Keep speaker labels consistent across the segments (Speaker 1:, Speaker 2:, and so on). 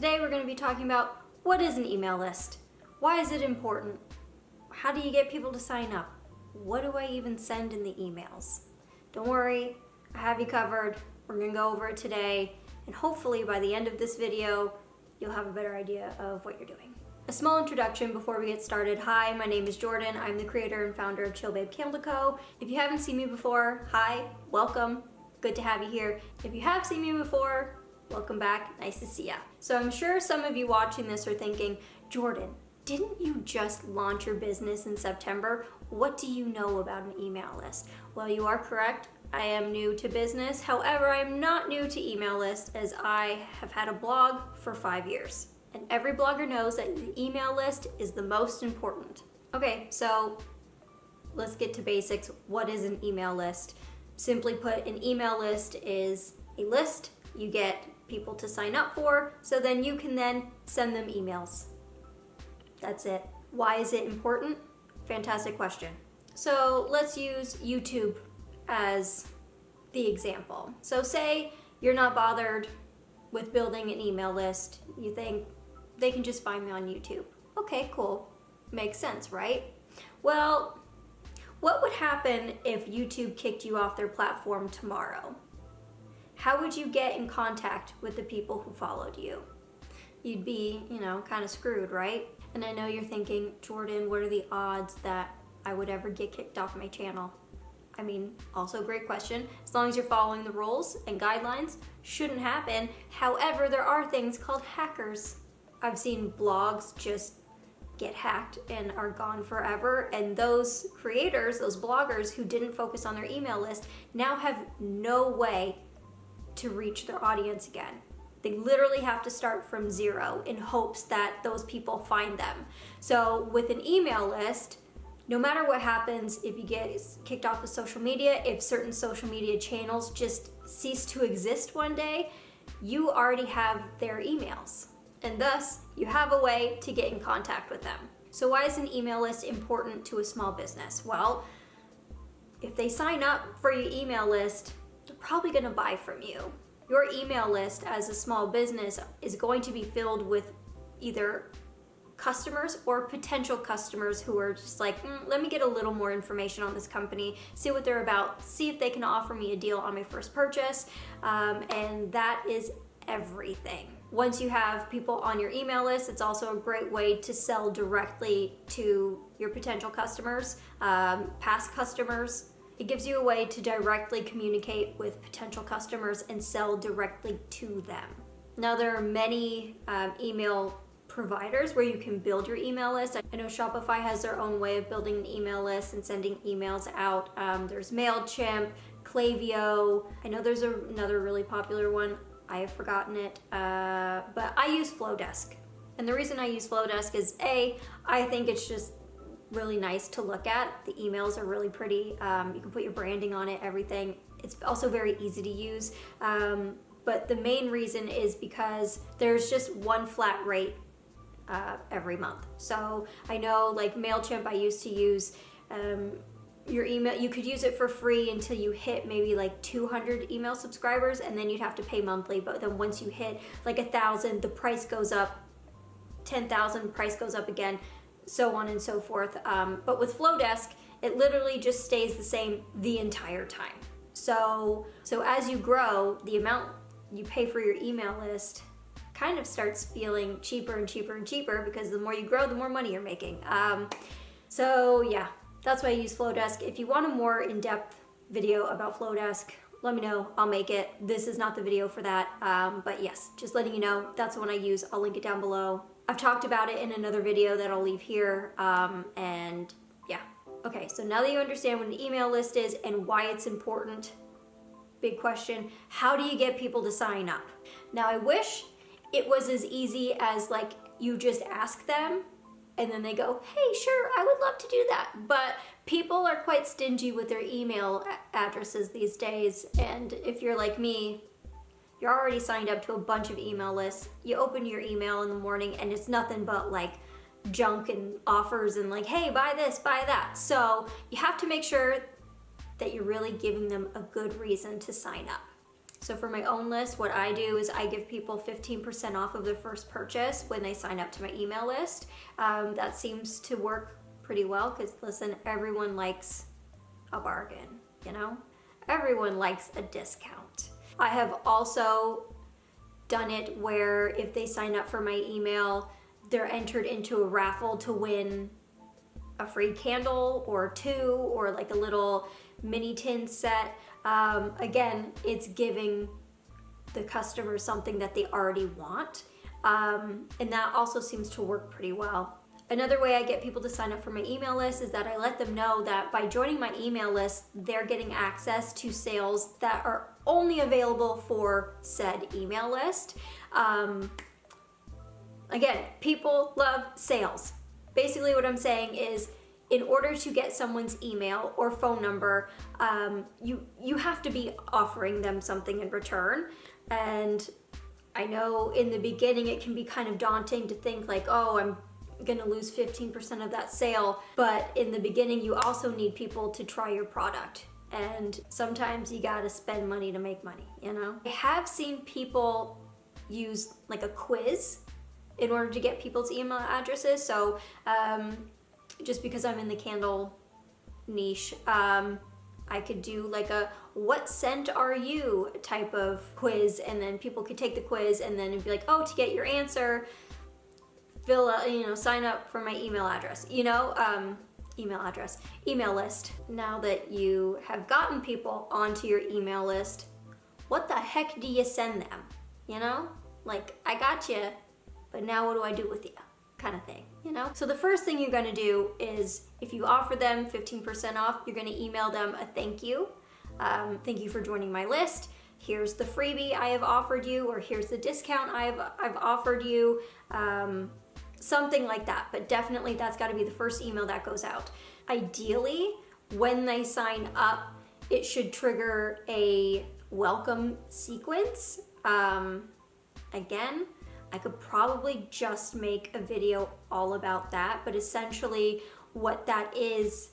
Speaker 1: Today we're going to be talking about what is an email list? Why is it important? How do you get people to sign up? What do I even send in the emails? Don't worry, I have you covered. We're going to go over it today, and hopefully by the end of this video, you'll have a better idea of what you're doing. A small introduction before we get started. Hi, my name is Jordan. I'm the creator and founder of Chill Babe Candle Co. If you haven't seen me before, hi, welcome. Good to have you here. If you have seen me before, welcome back. Nice to see ya. So I'm sure some of you watching this are thinking, Jordan, didn't you just launch your business in September? What do you know about an email list? Well, you are correct. I am new to business. However, I am not new to email lists as I have had a blog for 5 years. And every blogger knows that the email list is the most important. Okay, so let's get to basics. What is an email list? Simply put, an email list is a list you get people to sign up for, so then you can then send them emails. That's it. Why is it important? Fantastic question. So let's use YouTube as the example. So say you're not bothered with building an email list. You think they can just find me on YouTube. Okay, cool. Makes sense, right? Well, what would happen if YouTube kicked you off their platform tomorrow? How would you get in contact with the people who followed you? You'd be, kind of screwed, right? And I know you're thinking, Jordan, what are the odds that I would ever get kicked off my channel? I mean, also a great question. As long as you're following the rules and guidelines, shouldn't happen. However, there are things called hackers. I've seen blogs just get hacked and are gone forever. And those creators, those bloggers who didn't focus on their email list now have no way to reach their audience again. They literally have to start from zero in hopes that those people find them. So with an email list, no matter what happens, if you get kicked off of social media, if certain social media channels just cease to exist one day, you already have their emails. And thus, you have a way to get in contact with them. So why is an email list important to a small business? Well, if they sign up for your email list, they're probably gonna buy from you. Your email list as a small business is going to be filled with either customers or potential customers who are just like, let me get a little more information on this company, see what they're about, see if they can offer me a deal on my first purchase, and that is everything. Once you have people on your email list, it's also a great way to sell directly to your potential customers, past customers. It gives you a way to directly communicate with potential customers and sell directly to them. Now, there are many email providers where you can build your email list. I know Shopify has their own way of building an email list and sending emails out. There's MailChimp, Klaviyo. I know there's another really popular one. I have forgotten it, but I use Flowdesk. And the reason I use Flowdesk is I think it's just really nice to look at. The emails are really pretty. You can put your branding on it, everything. It's also very easy to use. But the main reason is because there's just one flat rate every month. So I know like MailChimp, I used to use your email, you could use it for free until you hit maybe like 200 email subscribers, and then you'd have to pay monthly. But then once you hit like 1,000, the price goes up. 10,000, price goes up again, so on and so forth. But with Flowdesk, it literally just stays the same the entire time. So as you grow, the amount you pay for your email list kind of starts feeling cheaper and cheaper and cheaper, because the more you grow, the more money you're making. So yeah, that's why I use Flowdesk. If you want a more in-depth video about Flowdesk, let me know, I'll make it. This is not the video for that, but yes, just letting you know, that's the one I use. I'll link it down below. I've talked about it in another video that I'll leave here, and yeah. Okay, so now that you understand what an email list is and why it's important, big question, how do you get people to sign up? Now, I wish it was as easy as like you just ask them and then they go, hey, sure, I would love to do that. But people are quite stingy with their email addresses these days. And if you're like me, you're already signed up to a bunch of email lists. You open your email in the morning and it's nothing but like junk and offers and like, hey, buy this, buy that. So you have to make sure that you're really giving them a good reason to sign up. So for my own list, what I do is I give people 15% off of their first purchase when they sign up to my email list. That seems to work pretty well because, listen, everyone likes a bargain, you know? Everyone likes a discount. I have also done it where if they sign up for my email, they're entered into a raffle to win a free candle or two, or like a little mini tin set. Again, it's giving the customer something that they already want. And that also seems to work pretty well. Another way I get people to sign up for my email list is that I let them know that by joining my email list, they're getting access to sales that are only available for said email list. Again, people love sales. Basically what I'm saying is, in order to get someone's email or phone number, you have to be offering them something in return. And I know in the beginning it can be kind of daunting to think like, oh, I'm gonna lose 15% of that sale. But in the beginning, you also need people to try your product. And sometimes you gotta spend money to make money, you know? I have seen people use like a quiz in order to get people's email addresses. So just because I'm in the candle niche, I could do like a "what scent are you" type of quiz, and then people could take the quiz and then it'd be like, oh, to get your answer, fill out, sign up for my email address, email list. Now that you have gotten people onto your email list, what the heck do you send them? Like, I got you, but now what do I do with you? Kind of thing, So the first thing you're gonna do is, if you offer them 15% off, you're gonna email them a thank you. Thank you for joining my list. Here's the freebie I have offered you, or here's the discount I've offered you. Something like that, but definitely that's got to be the first email that goes out. Ideally, when they sign up, it should trigger a welcome sequence. Again, I could probably just make a video all about that, but essentially what that is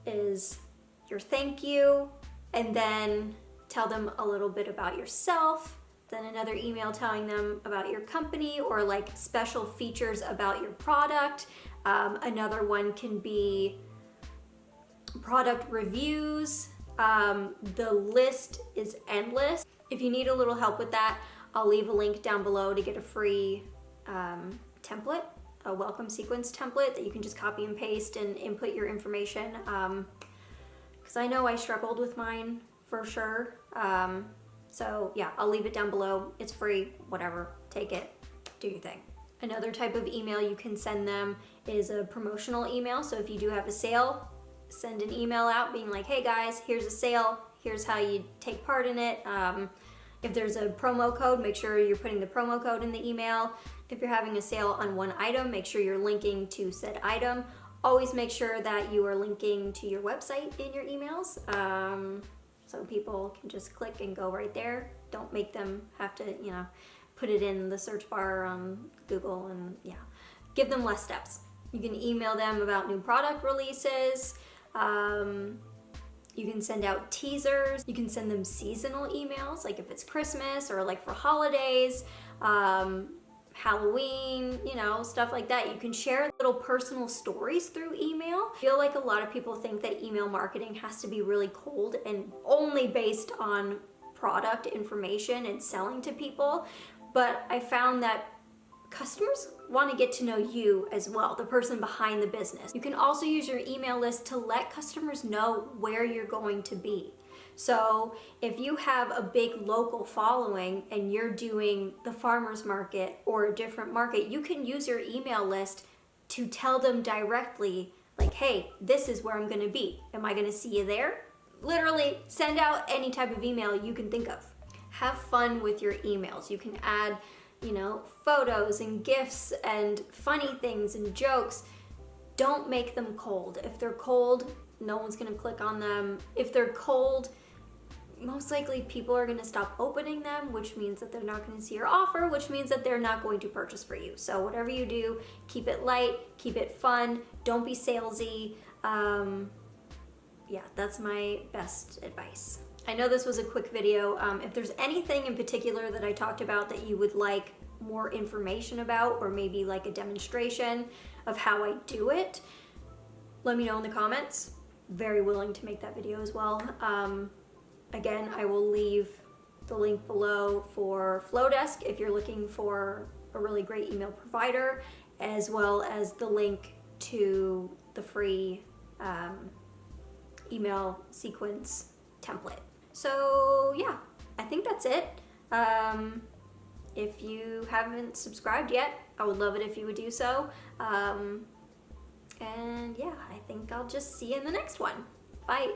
Speaker 1: your thank you, and then tell them a little bit about yourself, then another email telling them about your company or like special features about your product. Another one can be product reviews. The list is endless. If you need a little help with that, I'll leave a link down below to get a free template, a welcome sequence template that you can just copy and paste and input your information. Because I know I struggled with mine for sure. So yeah, I'll leave it down below. It's free, whatever, take it, do your thing. Another type of email you can send them is a promotional email. So if you do have a sale, send an email out being like, hey guys, here's a sale, here's how you take part in it. If there's a promo code, make sure you're putting the promo code in the email. If you're having a sale on one item, make sure you're linking to said item. Always make sure that you are linking to your website in your emails. So people can just click and go right there. Don't make them have to, put it in the search bar on Google, and give them less steps. You can email them about new product releases. You can send out teasers. You can send them seasonal emails, like if it's Christmas or like for holidays, Halloween, stuff like that. You can share little personal stories through email. I feel like a lot of people think that email marketing has to be really cold and only based on product information and selling to people. But I found that customers want to get to know you as well, the person behind the business. You can also use your email list to let customers know where you're going to be. So if you have a big local following and you're doing the farmer's market or a different market, you can use your email list to tell them directly, like, hey, this is where I'm going to be. Am I going to see you there? Literally send out any type of email you can think of. Have fun with your emails. You can add, photos and GIFs and funny things and jokes. Don't make them cold. If they're cold, no one's going to click on them. If they're cold, most likely people are going to stop opening them, which means that they're not going to see your offer, which means that they're not going to purchase for you. So whatever you do, keep it light, keep it fun, don't be salesy. That's my best advice. I know this was a quick video. If there's anything in particular that I talked about that you would like more information about, or maybe like a demonstration of how I do it, let me know in the comments. Very willing to make that video as well. Again, I will leave the link below for Flowdesk if you're looking for a really great email provider, as well as the link to the free email sequence template. So yeah, I think that's it. If you haven't subscribed yet, I would love it if you would do so. And yeah, I think I'll just see you in the next one. Bye.